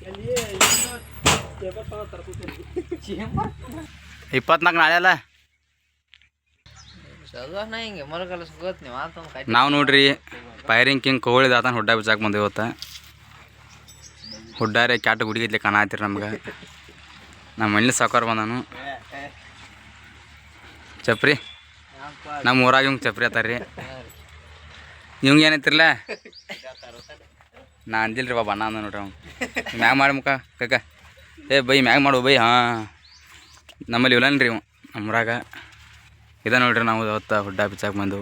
24 ನಾಳೆ ಅಲ್ಲ ನಾವು ನೋಡ್ರಿ ಫೈರಿಂಗ್ ಕಿಂಗ್ ಕೋಳಿದ ಆತನ ಹುಡ್ಡ ಬಿಚ್ಚಾಕ ಬಂದೇವು ಇವತ್ತು ಹುಡ್ಡಾರೆ ಕ್ಯಾಟ ಗುಡಿಗಿದ್ಲಿ ಕಾಣತ್ತೀರಿ ನಮ್ಗೆ ನಮ್ಮ ಮನೇಲಿ ಸಾಕಾರ ಬಂದಾನು ಚಪ್ರಿ ನಮ್ಮ ಊರಾಗ ಇವಂಗೆ ಚಪ್ರಿ ಅತ್ತಾರ್ರಿ ಇವಂಗೆ ಏನೈತಿರ್ಲ ನಾ ಅಂದಿಲ್ರಿ ಬಾಬಾ ಅಣ್ಣ ಅಂದ ನೋಡ್ರಿ ಅವ್ನು ಮ್ಯಾಗ ಮಾಡಿ ಮುಖ ಕಕ್ಕ ಬೈ ಮ್ಯಾಗ ಮಾಡು ಬೈ ಹಾಂ ನಮ್ಮಲ್ಲಿ ಇಲ್ಲನ್ರಿ ಇವ ನಮ್ಮೂರಾಗ ಇದ ನೋಡ್ರಿ ನಾವು ಅವತ್ತು ಹುಡ್ಡ ಬಿಚ್ಚಾಕ ಬಂದು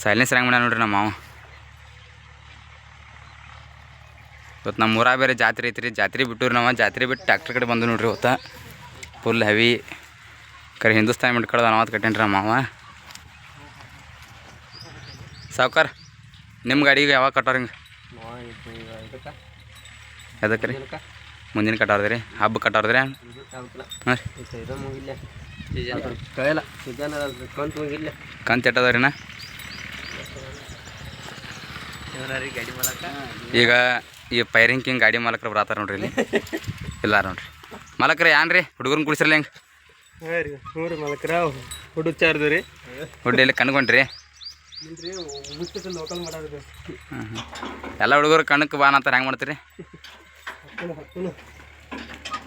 ಸೈಲೆನ್ಸ್ ಹೆಂಗೆ ಮಾಡ್ಯಾನ ನೋಡ್ರಿ ನಮ್ಮ ಮಾವ ಇವತ್ತು ನಮ್ಮ ಊರಾಗ ಬೇರೆ ಜಾತ್ರೆ ಐತ್ರಿ ಜಾತ್ರೆ ಬಿಟ್ಟವ್ರಿ ನಾವು ಜಾತ್ರೆ ಬಿಟ್ಟು ಟ್ಯಾಕ್ಟ್ರ್ ಕಡೆ ಬಂದು ನೋಡ್ರಿ ಇವತ್ತು ಫುಲ್ ಹೆವಿ ಕರೆ ಹಿಂದೂಸ್ತಾನಿ ಮಾಡ್ಕೊಳ್ಳೋದು ನಾವು ಕಟ್ಟೇನ್ರಿ ನಮ್ಮ ಮಾವ ಸಾವ್ಕಾರ ನಿಮ್ಮ ಗಾಡಿಗೆ ಯಾವಾಗ ಕಟ್ಟೋರು ಹಿಂಗೆ ಅದಕ್ಕೆ ರೀ ಮುಂದಿನ ಕಟ್ಟಾರ್ದ್ರಿ ಹಬ್ಬ ಕಟ್ಟಾರ್ದ್ರಿ ಹಾಂ ರೀ ಕಂತು ಎಟ್ಟದವ್ರಿನ ಈಗ ಈ ಫೈರಿಂಗ್ ಕಿಂಗ್ ಗಾಡಿ ಮಾಲಕರು ಬರತ್ತಾರ ನೋಡ್ರಿ ಇಲ್ಲಿ ಇಲ್ಲ ನೋಡ್ರಿ ಮಾಲಕ್ರ ಏನ್ ರೀ ಹುಡುಗರನ್ನ ಕುಡಿಸಿರ್ಲಿ ಹೆಂಗೆ ಹ್ಞೂ ರೀ ಮಾಲಕ್ರ ಹುಡುಚಾರ್ದು ರೀ ಹುಡ್ಡೆಲ್ಲಿ ಕಣ್ಕೊಂಡ್ರಿ ಎಲ್ಲ ಹುಡುಗರು ಕಣ್ಣಕ್ಕೆ ಬಾ ಅಂತಾರೆ ಹೆಂಗೆ ಮಾಡ್ತೀರಿ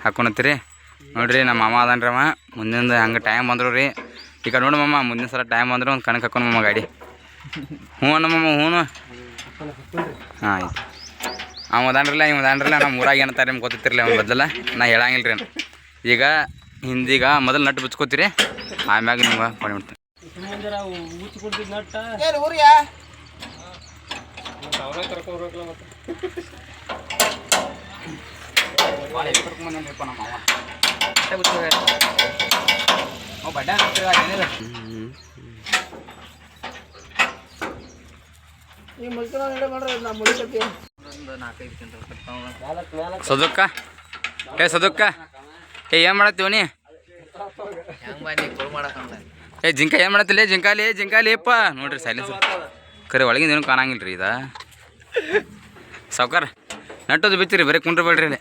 ಹಾಕೊಳತ್ತೀರಿ ನೋಡಿರಿ ನಮ್ಮ ಮಾಮ ಅದನ್ರಿ ಅವ ಮುಂದಿನ ಹಂಗೆ ಟೈಮ್ ಬಂದ್ರು ರೀ ಈಗ ನೋಡಿ ಮಮ್ಮ ಮುಂದಿನ ಸಲ ಟೈಮ್ ಬಂದ್ರೆ ಒಂದು ಕಣಕ್ಕೆ ಹಾಕೊಂಡು ಮಮ್ಮ ಗಾಡಿ ಹ್ಞೂ ನಮ್ಮಮ್ಮ ಹ್ಞೂ ಹಾಂ ಆಯ್ತು ಅವ ಅದಾನ್ರಲ್ಲ ಇವ್ ಅದಾನ್ರಲ್ಲ ನಮ್ಮ ಊರಾಗ ಏನಂತಾರೆ ನಿಮ್ಗೆ ಗೊತ್ತಿರ್ಲಿ ಅವ್ನು ಬದಲ ನಾ ಹೇಳಂಗಿಲ್ಲ ರೀ ಈಗ ಹಿಂದೀಗ ಮೊದಲು ನಟ್ಟು ಬಿಚ್ಕೋತೀರಿ ಆಮ್ಯಾಗ ನಿಮ್ಗೆ ಕೊಡ್ಬಿಡ್ತೀನಿ ಸದುಕ್ಕ ಸದುಕ್ಕ ಏನು ಮಾಡತ್ತೀವ ನೀ ಜಿಂಕ ಏನು ಮಾಡತ್ತಿಲ್ಲ ಜಿಂಕಾಲಿ ಅಪ್ಪ ನೋಡ್ರಿ ಸೈಲೆನ್ಸ್ ಕರೆ ಒಳಗಿಂದ ಏನು ಕಾಣಂಗಿಲ್ಲ ರೀ ಇದ ಸಾವ್ಕಾರ ನಟ್ಟೋದು ಬಿತ್ತೀರಿ ಬರೀ ಕುಂಡ್ರಬೇಡ್ರಿ ಇಲ್ಲಿ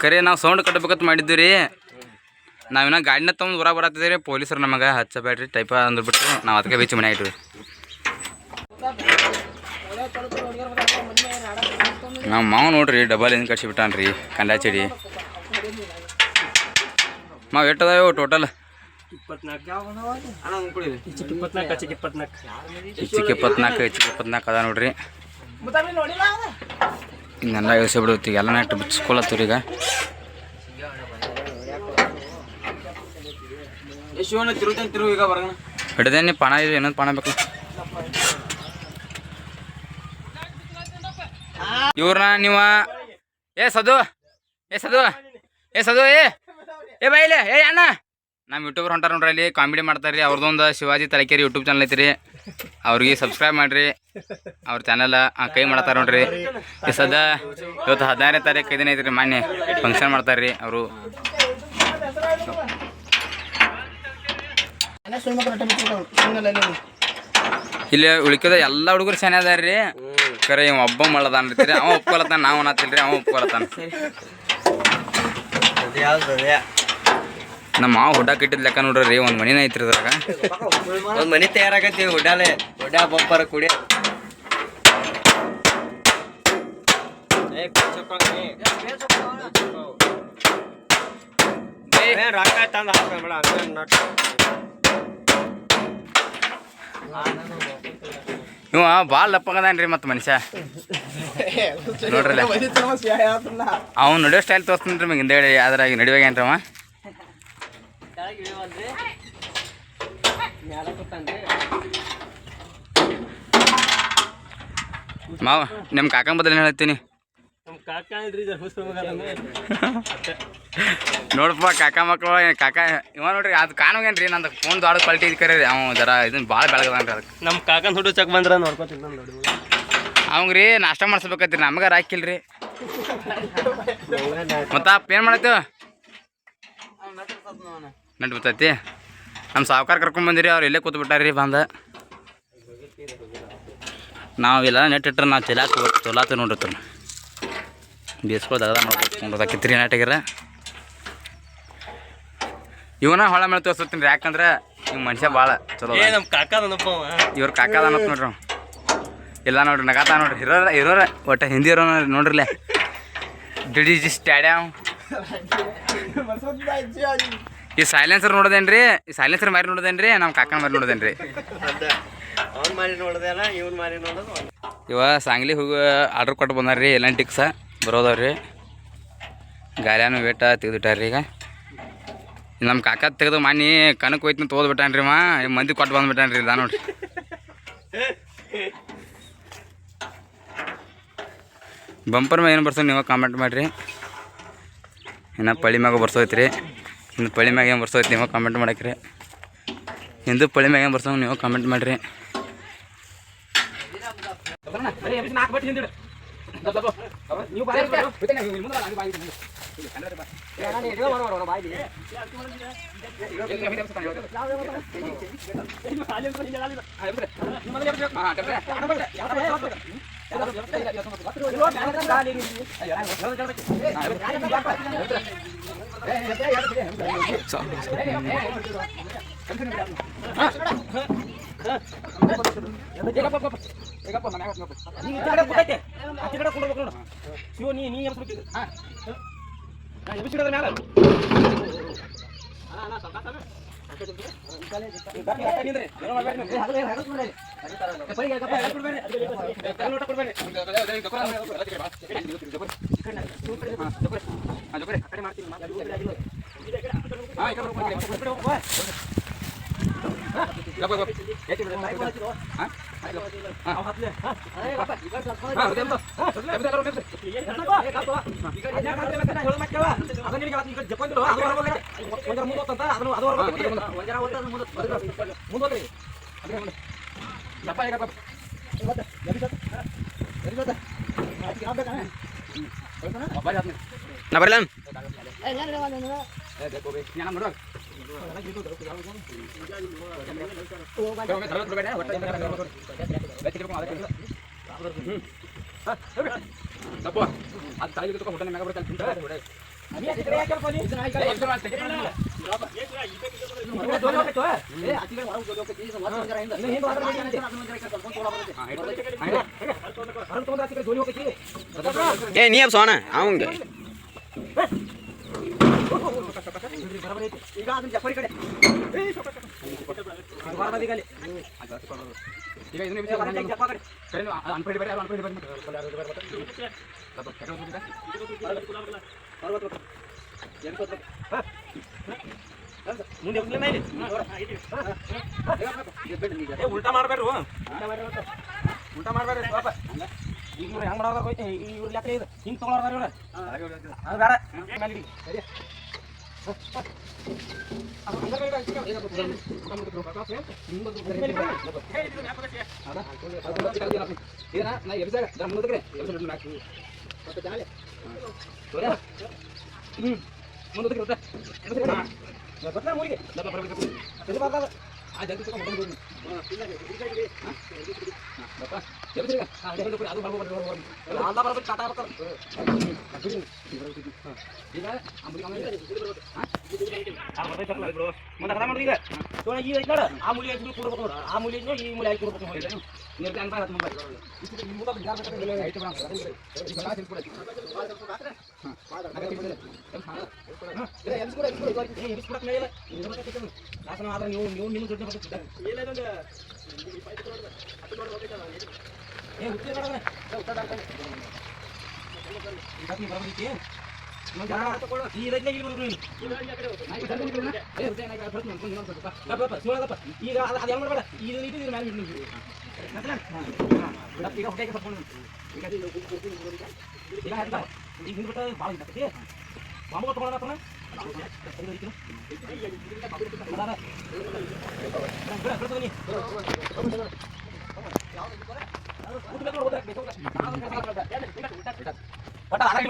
ಕರೆ ನಾವು ಸೌಂಡ್ ಕಟ್ಟಬೇಕಂತ ಮಾಡಿದ್ದೀವಿ ರೀ ನಾವಿನ್ನ ಗಾಡಿನ ತೊಗೊಂಡು ಊರಾಗ ಬರತ್ತಿದ್ದೀವಿ ಪೊಲೀಸರು ನಮಗೆ ಹಚ್ಚಬೇಡ್ರಿ ಟೈಪ ಅಂದ್ಬಿಟ್ಟು ನಾವು ಅದಕ್ಕೆ ಬೀಚ್ ಮನೆ ಇಟ್ವಿ ನಮ್ಮ ಮಾವು ನೋಡ್ರಿ ಡಬಲ್ ಏನು ಕಟ್ಸಿಬಿಟ್ಟಾನ್ರಿ ಕಂಡಾ ಚಡಿ ಮಾವು ಎಟ್ಟದಾವೆ ಟೋಟಲ್ 24 ಅದ ನೋಡ್ರಿ ಇನ್ನೆಲ್ಲ ಇಳಿಸಿ ಬಿಡುತ್ತಿ ಎಲ್ಲ ನೆಟ್ಟು ಬಿಚ್ಕೊಳತ್ತೀರಿ ಈಗ ಹಿಡ್ದೇನಿ ಪಣ ಇದೆ ಏನೊಂದು ಪಣ ಬೇಕು ಇವ್ರನ್ನ ನೀವು ಸದು ಬೈಲೆ ಅಣ್ಣ ನಮ್ಮ ಯೂಟ್ಯೂಬರ್ ಹೊಂಟಾರ ನೋಡ್ರಿ ಅಲ್ಲಿ ಕಾಮಿಡಿ ಮಾಡ್ತಾರೆ ರೀ ಅವ್ರದ್ದೊಂದು ಶಿವಾಜಿ ತಲಕೇರಿ ಯೂಟ್ಯೂಬ್ ಚಾನಲ್ ಐತಿ ರೀ ಅವ್ರಿಗೆ ಸಬ್ಸ್ಕ್ರೈಬ್ ಮಾಡಿರಿ ಅವ್ರ ಚಾನಲ್ ಕೈ ಮಾಡ್ತಾರೆ ನೋಡ್ರಿ ಈ ಸದ ಇವತ್ತು 15ನೇ ತಾರೀಕು 5 ಐತಿ ರೀ ಮೊನ್ನೆ ಫಂಕ್ಷನ್ ಮಾಡ್ತಾರೆ ರೀ ಅವರು ಇಲ್ಲಿ ಉಳ್ಕಿದ ಎಲ್ಲ ಹುಡುಗರು ಚೆನ್ನಾಗಿ ಅದಾರ ರೀ ಕರೆ ಇವ ಒಬ್ಬ ಮಳ್ಳದಾನ ರೀ ಅವ ಒಪ್ಕೊಳತ್ತಾನ ನಾವು ಅನ್ನತ್ತಿಲ್ರಿ ಅವ ಒಪ್ಕೊಳತ್ತಾನ ನಮ್ಮ ಮಾವ ಹುಡ್ಡ ಕಟ್ಟಿದ್ ಲೆಕ್ಕ ನೋಡ್ರಿ ರೀ ಒಂದು ಮನಿನ ಐತ್ರಿ ಅದ್ರಾಗ ಒಂದು ಮನಿ ತಯಾರಾಗೈತಿ ಹುಡ್ಡಾಲೆ ಹುಡ್ಡ ಬೊಬ್ಬರ ಕುಡಿ ರೊಕ್ಕ ತಂದು ಹಾಕ್ಬೇಡ ಇವ ಭಾಳ ಲಪ್ಪಗದಾನ್ರಿ ಮತ್ತು ಮನುಷ್ಯ ನೋಡ್ರಿ ಅವ್ನು ನಡೆಯೋ ಸ್ಟೈಲ್ ತೋರಿಸ್ತೀನಿ ರೀ ಹಿಂದೆ ಹೇಳಿ ಅದ್ರಾಗ ನಡಿವಾಗೇನ್ರಿ ಅವ ಮಾವ ನಿಮ್ಮ ಕಾಕನ ಬದಲು ಏನು ಹೇಳ್ತೀನಿ ನೋಡಪ್ಪ ಕಾಕ ಮಕ್ಕಳು ಕಾಕ ಇವ ನೋಡ್ರಿ ಅದು ಕಾಣೋಗೇನ್ರಿ ನಂದು ಫೋನ್ ದೊಡ್ಡ ಕ್ವಾಲಿಟಿ ಇದು ಕರೀರಿ ಅವ ಜರ ಇದನ್ನ ಭಾಳ ಬೆಳಗದಾನ್ರಿ ಅದಕ್ಕೆ ನಮ್ಮ ಕಾಕನ ಹುಡು ಚಕ್ ಬಂದ್ರೆ ನೋಡ್ಕೊತೀನಿ ನೋಡಿ ಅವಂಗೆ ರೀ ನಾಷ್ಟ ಮಾಡಿಸ್ಬೇಕತ್ರಿ ನಮ್ಗೆ ರಾಕಿಲ್ರಿ ಮತ್ತು ಅಪ್ಪ ಏನು ಮಾಡತ್ತೇವ ನಟ್ಟು ಬರ್ತೈತಿ ನಮ್ಮ ಸಾವುಕಾರ ಕರ್ಕೊಂಡ್ ಬಂದಿರಿ ಅವ್ರು ಇಲ್ಲೇ ಕೂತ್ ಬಿಟ್ಟಾರ್ರಿ ಬಂದ ನಾವೆಲ್ಲ ನೆಟ್ ಇಟ್ರೆ ನಾವು ಚೊಲಾತ ನೋಡಿರ್ತೀವಿ ಬೇಸ್ಕೊಳ್ ದಗದ ನೋಡ್ಬೇಕು ಕಿತ್ರಿ ನೆಟ್ಟಾಗಿರ ಇವನ ಹೊಳ ಮೇಲೆ ತೋರಿಸ್ತೀನಿ ಯಾಕಂದ್ರೆ ಇವ್ ಮನುಷ್ಯ ಭಾಳ ಚಲೋ ನಮ್ಮ ಕಾಕದನಪ್ಪ ಇವ್ರ ಕಾಕದ ಅನ್ನತ್ ನೋಡ್ರಿ ಅವ. ಇಲ್ಲ ನೋಡ್ರಿ ನಗಾತ ನೋಡ್ರಿ ಇರೋರ ಒಟ್ಟು ಹಿಂದಿ ಇರೋ ನೋಡ್ರಿಲೆ ಡಿಡಿ ಸ್ಟ್ಯಾಡ್ಯಾಮ್ ಈ ಸೈಲೆನ್ಸರ್ ನೋಡೋದೇನ್ರಿ ಈ ಸೈಲೆನ್ಸರ್ ಮಾರಿ ನೋಡೋದೇನ್ರಿ ನಮ್ಮ ಕಾಕನ ಮಾರಿ ನೋಡೋದೇನ್ರಿ ಅವ್ನು ಮಾರಿ ನೋಡ್ದೇನ ಇವ್ನು ಮಾರಿ ನೋಡೋದು ಇವ ಸಾಂಗ್ಲಿ ಹೋಗಿ ಆರ್ಡ್ರ್ ಕೊಟ್ಟು ಬಂದಾರ್ರಿ ಎಲೆಂಟಿಕ್ಸ ಬರೋದವ್ರಿ ಗಾಲ್ಯಾನು ವೇಟ ತೆಗೆದಿಟ್ಟಾರ್ರಿ ಈಗ ನಮ್ಮ ಕಾಕ ತೆಗೆದು ಮನೆ ಕನಕ್ಕೆ ಹೋಯ್ತು ತೋದ್ಬಿಟ್ಟಾನ್ರಿ ಮಂದಿ ಕೊಟ್ಟು ಬಂದ್ಬಿಟ್ಟಾನ್ರಿ ಇಲ್ಲ ನೋಡ್ರಿ ಬಂಪರ್ ಮ್ಯಾಗ ಏನು ಬರ್ಸೋ ನೀವು ಕಾಮೆಂಟ್ ಮಾಡಿರಿ ಇನ್ನು ಪಳಿ ಮ್ಯಾಗ ಬರ್ಸೋಯ್ತು ಇನ್ನು ಪಳಿ ಮ್ಯಾಗ ಏನು ಬರ್ಸೋಯ್ತು ನೀವು ಕಾಮೆಂಟ್ ಮಾಡಕ್ರಿ ಹಿಂದೂ ಪಳಿ ಮ್ಯಾಗ ಏನು ಬರ್ಸೋ ನೀವು ಕಾಮೆಂಟ್ ಮಾಡಿರಿ ನಾ ಬರಲ್ಲ ಏ ನೀ ಸೋಣ ಅವಂಗೆ ಈಗ ಅದನ್ನ ಜಫರಿ ಕಡೆ ಈಗ ಉಲ್ಟಾ ಮಾಡ್ಬೇಡ್ರು ಉಲ್ಟಾ ಮಾಡ್ಬೇಡ್ರಿ ಪಾಪ ಈಗ ಇವ್ರು ಹೆಂಗ್ ಮಾಡೋದು ಹೋಯ್ತು ಇವ್ರ ಲೆಕ್ಕ ಇದು ಹಿಂಗೆ ತೊಗೊಳೋದಾರ ಇವ್ರು ಅದು ಬೇಡ ಸರಿ ಈಗ ಅದು ಮಾಡ್ಬೇಡ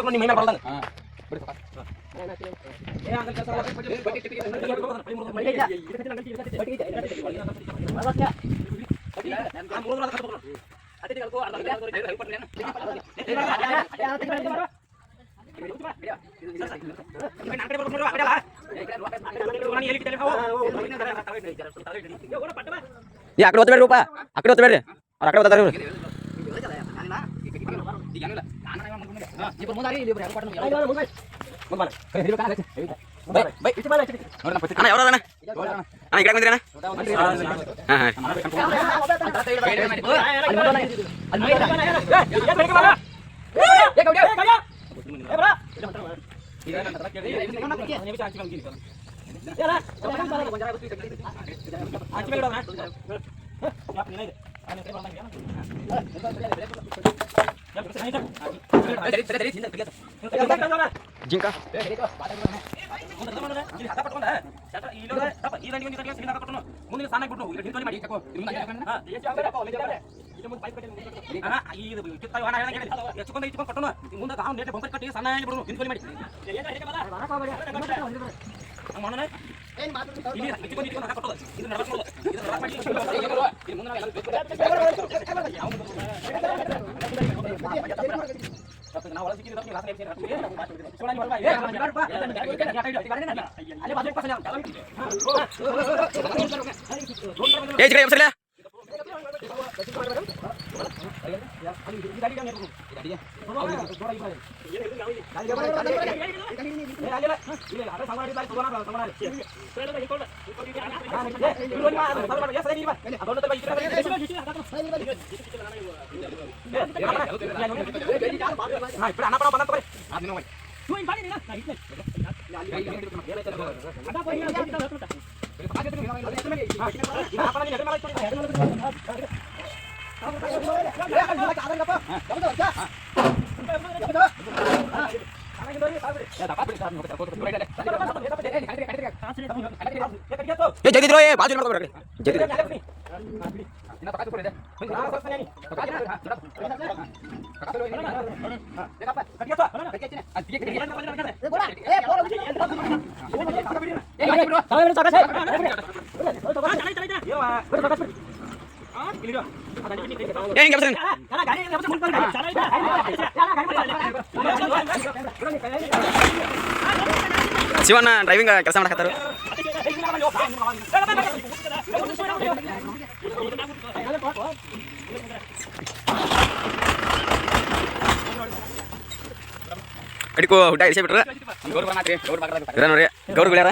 ಈಗ ಮೀನ ಬರ್ದಂಗ ಈ ಅಕಡೆ ಹೊತ್ತಬೇಡ್ರಿ ರೂಪ ಅಕಡೆ ಹೊತ್ತಬೇಡ್ರಿ ಅವ್ರು ಅಕಡೆ ಹೊತ್ತಾರ ಅಣ್ಣ ಯಾವ್ದು ಅಣ್ಣ ಅಣ್ಣ ಈ ಕಡೆ ಬಂದ್ರಿ ಜಿಂಕ ಮುಂದಿನ ಸಾನ ಬಿಟ್ಟು ಮಾಡಿ ಎಚ್ಕೊಂಡು ಇಟ್ಕೊಂಡು ಕಟ್ಟೋಣ ಮುಂದೆ ನಾವು ನೇಟ ಬಂಪರ್ ಕಟ್ಟಿ ಸಣ್ಣ ಬಿಡೋಣ ಹಿಂದ್ಕೊಲಿ ಮಾಡಿ ಮಾಡೋಣ ನಾವು ಜಗಿದ್ರು ಬಾಜು ಮಾಡ್ಕೊಬೇಡ್ರಿ ಶಿವಣ್ಣ ಡ್ರೈವಿಂಗ್ ಕೆಲಸ ಮಾಡಕತ್ತಾರ ಕಡಿಕೋ ಊಟ ಇಳಿಸಿ ಬಿಟ್ರ ನೋಡ್ರಿ ಗೌರ್ ಗುಳ್ಯಾರ